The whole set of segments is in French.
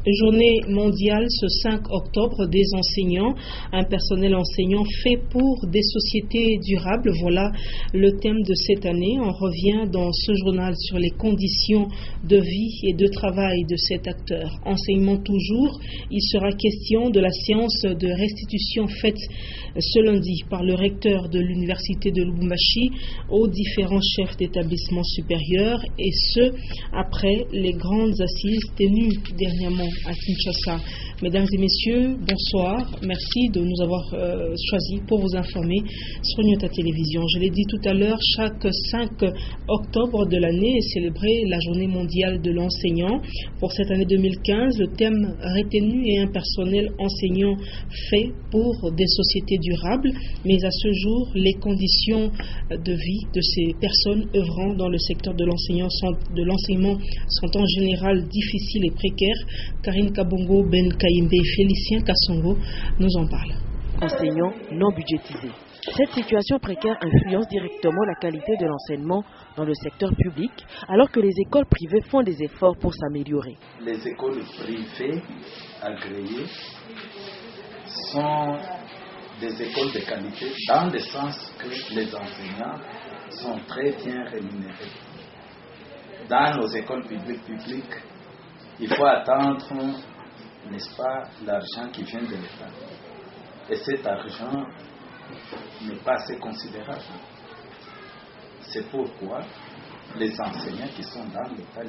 Journée mondiale ce 5 octobre des enseignants, un personnel enseignant fait pour des sociétés durables. Voilà le thème de cette année. On revient dans ce journal sur les conditions de vie et de travail de cet acteur. Enseignement toujours, il sera question de la séance de restitution faite ce lundi par le recteur de l'université de Lubumbashi aux différents chefs d'établissement supérieur, et ce, après les grandes assises tenues dernièrement à Kinshasa. Mesdames et messieurs, bonsoir. Merci de nous avoir choisis pour vous informer sur Nyota Télévision. Je l'ai dit tout à l'heure, chaque 5 octobre de l'année est célébrée la journée mondiale de l'enseignant. Pour cette année 2015, le thème retenu est un personnel enseignant fait pour des sociétés durables. Mais à ce jour, les conditions de vie de ces personnes œuvrant dans le secteur de l'enseignement sont en général difficiles et précaires. Karine Kabongo, Ben Kaïmbe et Félicien Kassongo nous en parlent. Enseignants non budgétisés. Cette situation précaire influence directement la qualité de l'enseignement dans le secteur public, alors que les écoles privées font des efforts pour s'améliorer. Les écoles privées agréées sont des écoles de qualité dans le sens que les enseignants sont très bien rémunérés. Dans nos écoles publiques, il faut attendre, n'est-ce pas, l'argent qui vient de l'État. Et cet argent n'est pas assez considérable. C'est pourquoi les enseignants qui sont dans l'État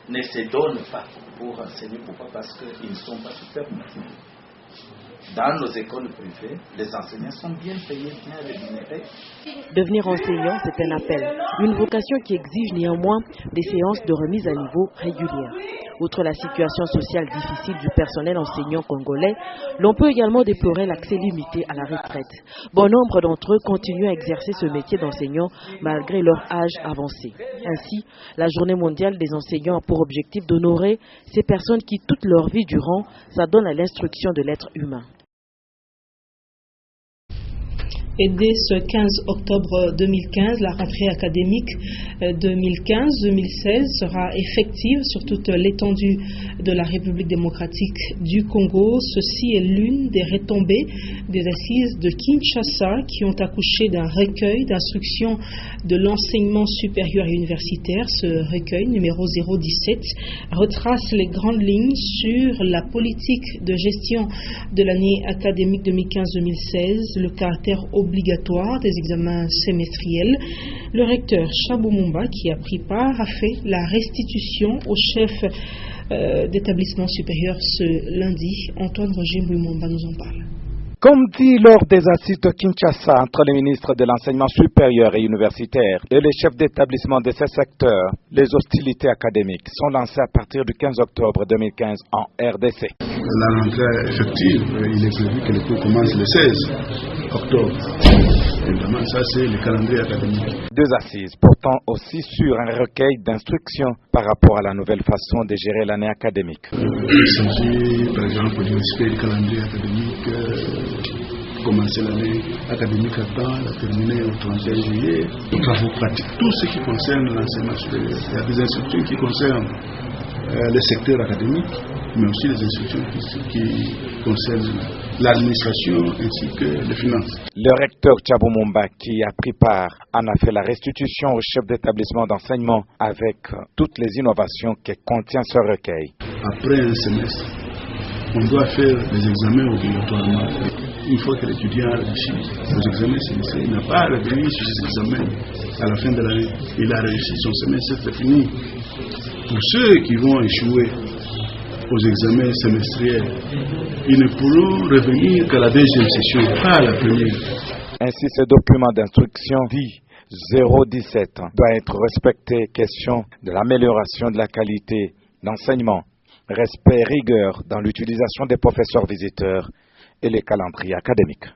ne se donnent pas pour enseigner. Pourquoi? Parce qu'ils ne sont pas supermotivés. Dans nos écoles privées, les enseignants sont bien payés, bien rémunérés. Devenir enseignant, c'est un appel, une vocation qui exige néanmoins des séances de remise à niveau régulières. Outre la situation sociale difficile du personnel enseignant congolais, l'on peut également déplorer l'accès limité à la retraite. Bon nombre d'entre eux continuent à exercer ce métier d'enseignant malgré leur âge avancé. Ainsi, la Journée mondiale des enseignants a pour objectif d'honorer ces personnes qui, toute leur vie durant, s'adonnent à l'instruction de l'être humain. Et dès ce 15 octobre 2015, la rentrée académique 2015-2016 sera effective sur toute l'étendue de la République démocratique du Congo. Ceci est l'une des retombées des assises de Kinshasa qui ont accouché d'un recueil d'instruction de l'enseignement supérieur et universitaire. Ce recueil, numéro 017, retrace les grandes lignes sur la politique de gestion de l'année académique 2015-2016, le caractère obligatoire des examens semestriels. Le recteur Chabou Mumba, qui a pris part, a fait la restitution au chef d'établissement supérieur ce lundi. Antoine Roger Mumba nous en parle. Comme dit lors des assises de Kinshasa entre les ministres de l'enseignement supérieur et universitaire et les chefs d'établissement de ces secteurs, les hostilités académiques sont lancées à partir du 15 octobre 2015 en RDC. La rentrée effective, il est prévu que les cours commencent le 16 octobre. Évidemment, ça c'est le calendrier académique. Deux assises portant aussi sur un recueil d'instructions par rapport à la nouvelle façon de gérer l'année académique. Il s'agit par exemple du respect du calendrier académique, commencer l'année académique à temps, la terminer au 31 juillet, travaux pratiques, tout ce qui concerne l'enseignement supérieur. Il y a des instructions qui concernent le secteur académique, mais aussi les instructions qui concernent l'administration ainsi que les finances. Le recteur Chabou Mumba, qui a pris part, en a fait la restitution au chef d'établissement d'enseignement avec toutes les innovations que contient ce recueil. Après un semestre, on doit faire les examens obligatoirement. Une fois que l'étudiant a réussi aux examens semestriels, il n'a pas à revenir sur ses examens à la fin de l'année. Il a réussi son semestre, c'est fini. Pour ceux qui vont échouer aux examens semestriels, ils ne pourront revenir qu'à la deuxième session, pas à la première. Ainsi, ce document d'instruction dit 017 doit être respecté. Question de l'amélioration de la qualité d'enseignement, respect, rigueur dans l'utilisation des professeurs visiteurs et les calendriers académiques.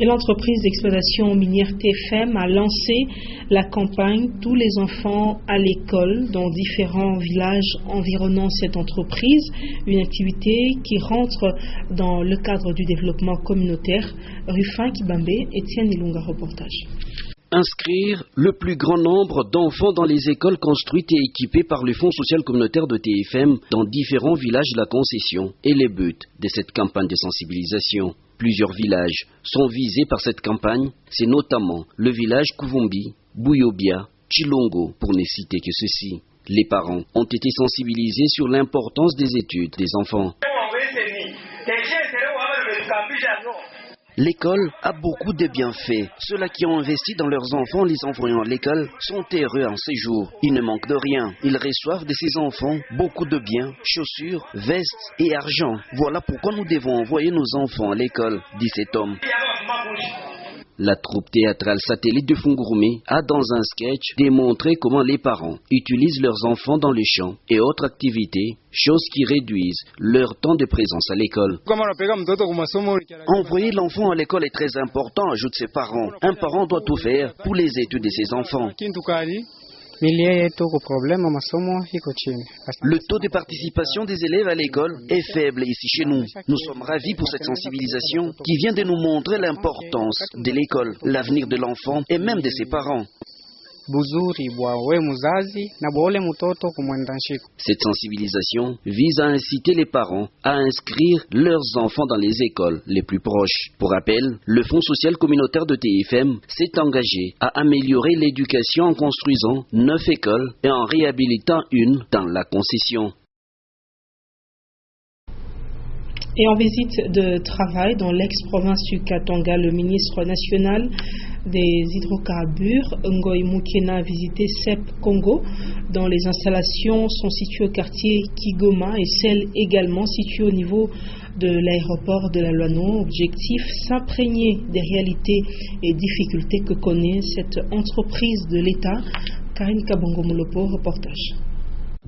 Et l'entreprise d'exploitation minière TFM a lancé la campagne Tous les enfants à l'école dans différents villages environnant cette entreprise, une activité qui rentre dans le cadre du développement communautaire. Rufin Kibambe, Étienne Ilunga, reportage. Inscrire le plus grand nombre d'enfants dans les écoles construites et équipées par le Fonds social communautaire de TFM dans différents villages de la concession est le but de cette campagne de sensibilisation. Plusieurs villages sont visés par cette campagne, c'est notamment le village Kuvumbi, Bouyobia, Chilongo, pour ne citer que ceci. Les parents ont été sensibilisés sur l'importance des études des enfants. L'école a beaucoup de bienfaits. Ceux-là qui ont investi dans leurs enfants, les envoyant à l'école, sont heureux en ces jours. Ils ne manquent de rien. Ils reçoivent de ces enfants beaucoup de biens, chaussures, vestes et argent. Voilà pourquoi nous devons envoyer nos enfants à l'école, dit cet homme. La troupe théâtrale satellite de Fungurume a dans un sketch démontré comment les parents utilisent leurs enfants dans les champs et autres activités, choses qui réduisent leur temps de présence à l'école. Envoyer l'enfant à l'école est très important, ajoutent ses parents. Un parent doit tout faire pour les études de ses enfants. Le taux de participation des élèves à l'école est faible ici chez nous. Nous sommes ravis pour cette sensibilisation qui vient de nous montrer l'importance de l'école, l'avenir de l'enfant et même de ses parents. Cette sensibilisation vise à inciter les parents à inscrire leurs enfants dans les écoles les plus proches. Pour rappel, le Fonds social communautaire de TFM s'est engagé à améliorer l'éducation en construisant 9 écoles et en réhabilitant une dans la concession. Et en visite de travail dans l'ex-province du Katanga, le ministre national des hydrocarbures, Ngoy Mukena, a visité CEP Congo, dont les installations sont situées au quartier Kigoma et celles également situées au niveau de l'aéroport de la Luano. Objectif, s'imprégner des réalités et difficultés que connaît cette entreprise de l'État. Karine Kabongo-Molopo, reportage.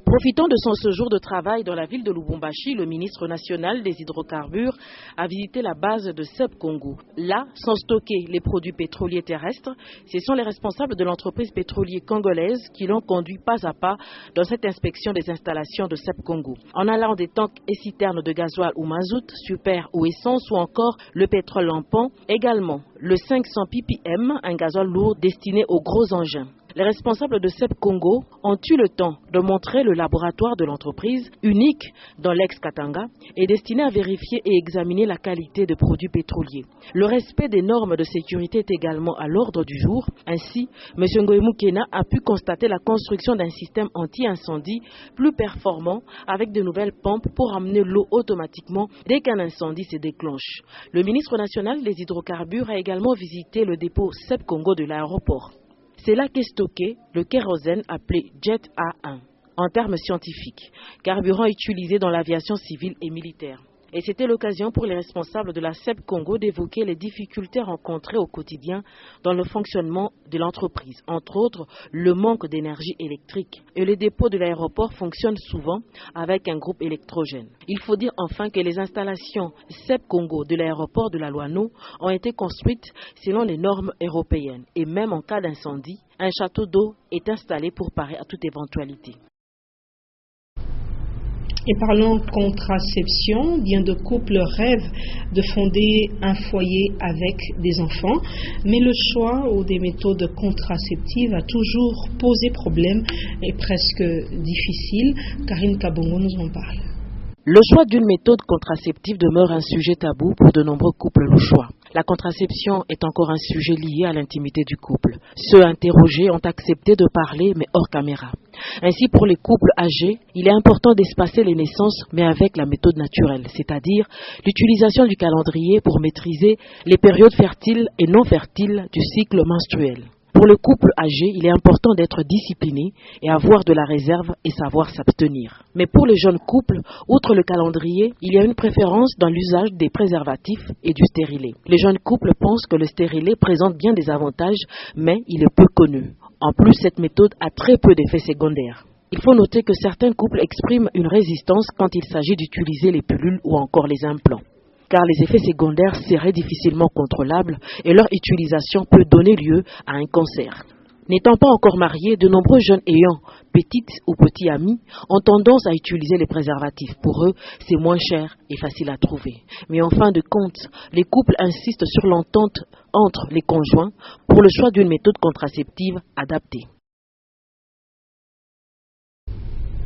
Profitant de son séjour de travail dans la ville de Lubumbashi, le ministre national des hydrocarbures a visité la base de CEP Congo. Là sont stockés les produits pétroliers terrestres. Ce sont les responsables de l'entreprise pétrolière congolaise qui l'ont conduit pas à pas dans cette inspection des installations de CEP Congo. En allant des tanks et citernes de gasoil ou mazout, super ou essence ou encore le pétrole lampant, également le 500 ppm, un gasoil lourd destiné aux gros engins. Les responsables de CEP Congo ont eu le temps de montrer le laboratoire de l'entreprise, unique dans l'ex-Katanga, et destiné à vérifier et examiner la qualité des produits pétroliers. Le respect des normes de sécurité est également à l'ordre du jour. Ainsi, M. Ngoy Mukena a pu constater la construction d'un système anti-incendie plus performant avec de nouvelles pompes pour amener l'eau automatiquement dès qu'un incendie se déclenche. Le ministre national des hydrocarbures a également visité le dépôt CEP Congo de l'aéroport. C'est là qu'est stocké le kérosène appelé Jet A1, en termes scientifiques, carburant utilisé dans l'aviation civile et militaire. Et c'était l'occasion pour les responsables de la CEP Congo d'évoquer les difficultés rencontrées au quotidien dans le fonctionnement de l'entreprise, entre autres le manque d'énergie électrique. Et le dépôt de l'aéroport fonctionne souvent avec un groupe électrogène. Il faut dire enfin que les installations CEP Congo de l'aéroport de la Luano ont été construites selon les normes européennes. Et même en cas d'incendie, un château d'eau est installé pour parer à toute éventualité. Et parlons contraception, bien de couples rêvent de fonder un foyer avec des enfants, mais le choix ou des méthodes contraceptives a toujours posé problème et presque difficile. Karine Kabongo nous en parle. Le choix d'une méthode contraceptive demeure un sujet tabou pour de nombreux couples louchois. La contraception est encore un sujet lié à l'intimité du couple. Ceux interrogés ont accepté de parler, mais hors caméra. Ainsi, pour les couples âgés, il est important d'espacer les naissances, mais avec la méthode naturelle, c'est-à-dire l'utilisation du calendrier pour maîtriser les périodes fertiles et non fertiles du cycle menstruel. Pour le couple âgé, il est important d'être discipliné et avoir de la réserve et savoir s'abstenir. Mais pour les jeunes couples, outre le calendrier, il y a une préférence dans l'usage des préservatifs et du stérilet. Les jeunes couples pensent que le stérilet présente bien des avantages, mais il est peu connu. En plus, cette méthode a très peu d'effets secondaires. Il faut noter que certains couples expriment une résistance quand il s'agit d'utiliser les pilules ou encore les implants, car les effets secondaires seraient difficilement contrôlables et leur utilisation peut donner lieu à un cancer. N'étant pas encore mariés, de nombreux jeunes ayant petites ou petits amis ont tendance à utiliser les préservatifs. Pour eux, c'est moins cher et facile à trouver. Mais en fin de compte, les couples insistent sur l'entente entre les conjoints pour le choix d'une méthode contraceptive adaptée.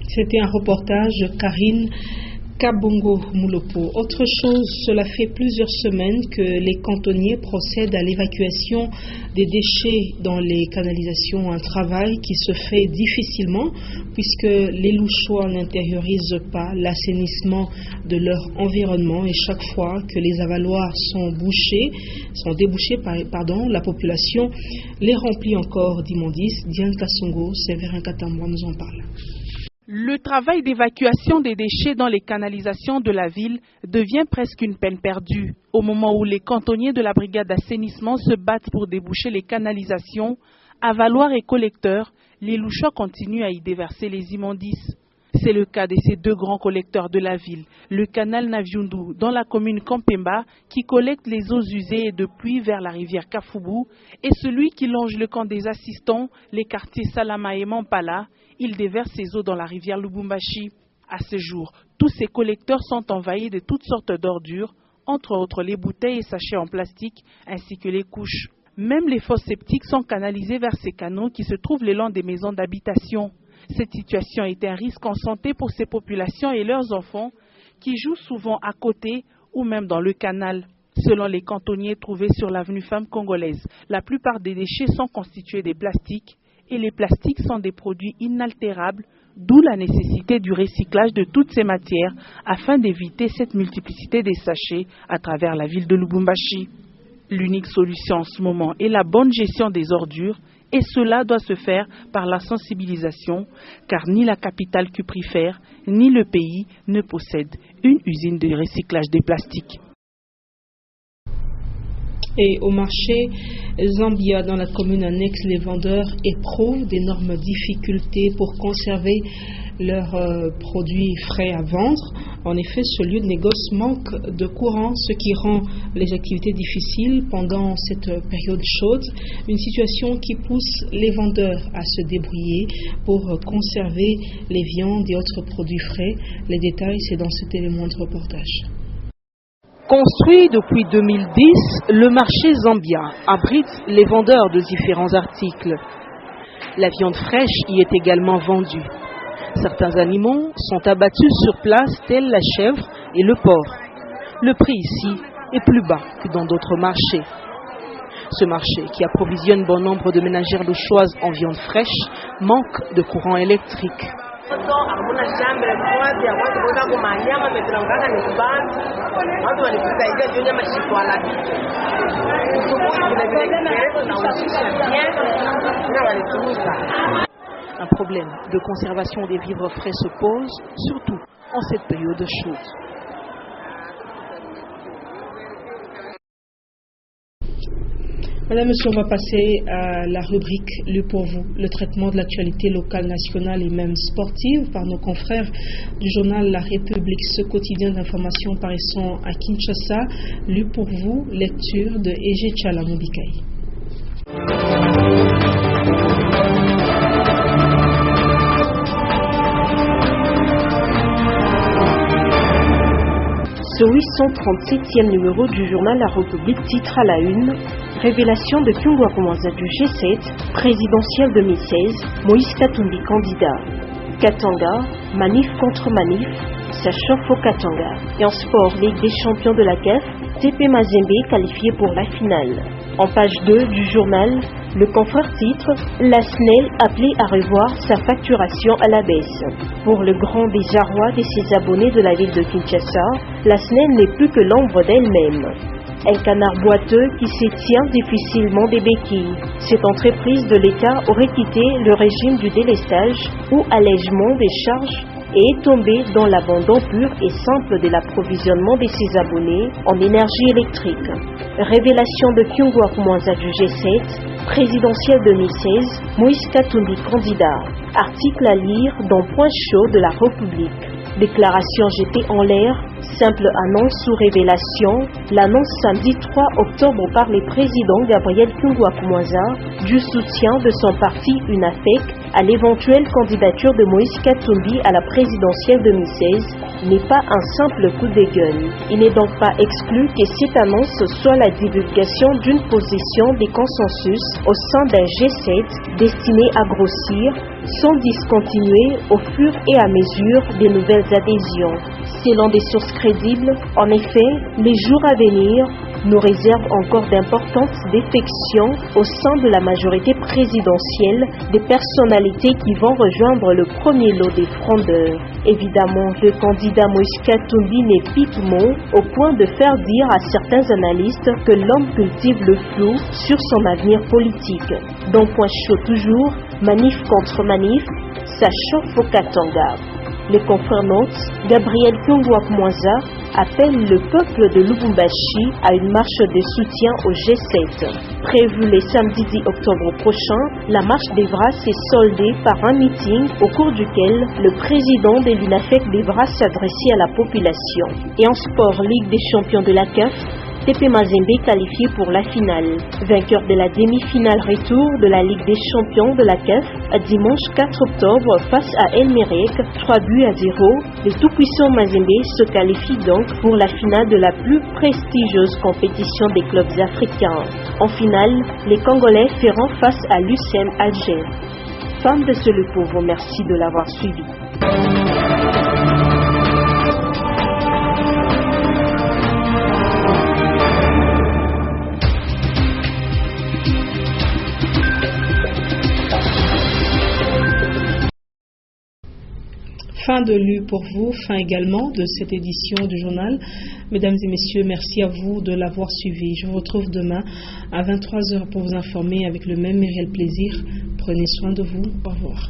C'était un reportage de Karine Kabongo Moulopo. Autre chose, cela fait plusieurs semaines que les cantonniers procèdent à l'évacuation des déchets dans les canalisations, un travail qui se fait difficilement puisque les Louchois n'intériorisent pas l'assainissement de leur environnement et chaque fois que les avaloirs sont débouchés, la population les remplit encore d'immondices. Diane Kassongo, Séverin Katamboa nous en parle. Le travail d'évacuation des déchets dans les canalisations de la ville devient presque une peine perdue. Au moment où les cantonniers de la brigade d'assainissement se battent pour déboucher les canalisations, avaloirs et collecteurs, les Louchois continuent à y déverser les immondices. C'est le cas de ces deux grands collecteurs de la ville, le canal Naviundu dans la commune Kampemba qui collecte les eaux usées et de pluie vers la rivière Kafoubou et celui qui longe le camp des assistants, les quartiers Salama et Mampala. Il déverse ses eaux dans la rivière Lubumbashi. À ce jour, tous ces collecteurs sont envahis de toutes sortes d'ordures, entre autres les bouteilles et sachets en plastique, ainsi que les couches. Même les fosses septiques sont canalisées vers ces canaux qui se trouvent le long des maisons d'habitation. Cette situation est un risque en santé pour ces populations et leurs enfants qui jouent souvent à côté ou même dans le canal. Selon les cantonniers trouvés sur l'avenue Femme Congolaise, la plupart des déchets sont constitués de plastiques et les plastiques sont des produits inaltérables, d'où la nécessité du recyclage de toutes ces matières afin d'éviter cette multiplicité des sachets à travers la ville de Lubumbashi. L'unique solution en ce moment est la bonne gestion des ordures et cela doit se faire par la sensibilisation car ni la capitale cuprifère ni le pays ne possèdent une usine de recyclage des plastiques. Et au marché Zambia, dans la commune annexe, les vendeurs éprouvent d'énormes difficultés pour conserver leurs produits frais à vendre. En effet, ce lieu de négoce manque de courant, ce qui rend les activités difficiles pendant cette période chaude. Une situation qui pousse les vendeurs à se débrouiller pour conserver les viandes et autres produits frais. Les détails, c'est dans cet élément de reportage. Construit depuis 2010, le marché Zambia abrite les vendeurs de différents articles. La viande fraîche y est également vendue. Certains animaux sont abattus sur place, tels la chèvre et le porc. Le prix ici est plus bas que dans d'autres marchés. Ce marché, qui approvisionne bon nombre de ménagères louchoises en viande fraîche, manque de courant électrique. Un problème de conservation des vivres frais se pose, surtout en cette période chaude. Madame, monsieur, on va passer à la rubrique Lu pour vous, le traitement de l'actualité locale, nationale et même sportive par nos confrères du journal La République, ce quotidien d'information paraissant à Kinshasa. Lu pour vous, lecture de Ege Tchalamobikaï. Ce 837e numéro du journal La République titre à la une: révélation de Kyungwa Komanza du G7, présidentielle 2016, Moïse Katumbi candidat. Katanga, manif contre manif, ça chauffe au Katanga. Et en sport, Ligue des champions de la CAF, TP Mazembe qualifié pour la finale. En page 2 du journal, le confrère titre: la SNEL appelée à revoir sa facturation à la baisse. Pour le grand désarroi de ses abonnés de la ville de Kinshasa, la SNEL n'est plus que l'ombre d'elle-même. Un canard boiteux qui s'étient difficilement des béquilles. Cette entreprise de l'État aurait quitté le régime du délestage ou allègement des charges et est tombée dans l'abandon pur et simple de l'approvisionnement de ses abonnés en énergie électrique. Révélation de Kyungwa Komanza du G7, présidentielle 2016, Moïse Katumbi candidat. Article à lire dans Point chaud de la République. Déclaration jetée en l'air, simple annonce sous révélation, l'annonce samedi 3 octobre par le président Gabriel Kyungwa Komanza du soutien de son parti UNAFEC à l'éventuelle candidature de Moïse Katumbi à la présidentielle 2016 n'est pas un simple coup de gueule. Il n'est donc pas exclu que cette annonce soit la divulgation d'une position de consensus au sein d'un G7 destiné à grossir sans discontinuer au fur et à mesure des nouvelles adhésions. Selon des sources crédibles, en effet, les jours à venir nous réservent encore d'importantes défections au sein de la majorité présidentielle des personnalités qui vont rejoindre le premier lot des frondeurs. Évidemment, le candidat Moïse Katumbi n'est pique mot au point de faire dire à certains analystes que l'homme cultive le flou sur son avenir politique. Dans Point Chaud toujours, manif contre manif, ça chauffe au Katanga. Le confrère note, Gabriel Kyungwak-Mwanza appelle le peuple de Lubumbashi à une marche de soutien au G7. Prévue le samedi 10 octobre prochain, la marche devra se solder par un meeting au cours duquel le président de l'UNAFEC devra s'adresser à la population. Et en sport, Ligue des champions de la CAF, TP Mazembe qualifié pour la finale. Vainqueur de la demi-finale retour de la Ligue des champions de la CAF, dimanche 4 octobre face à El Merreikh, 3-0, le tout-puissant Mazembe se qualifie donc pour la finale de la plus prestigieuse compétition des clubs africains. En finale, les Congolais feront face à l'USM Alger. Fin de ce Le Pauvre, merci de l'avoir suivi. Fin de lu pour vous, fin également de cette édition du journal. Mesdames et messieurs, merci à vous de l'avoir suivi. Je vous retrouve demain à 23h pour vous informer avec le même et réel plaisir. Prenez soin de vous. Au revoir.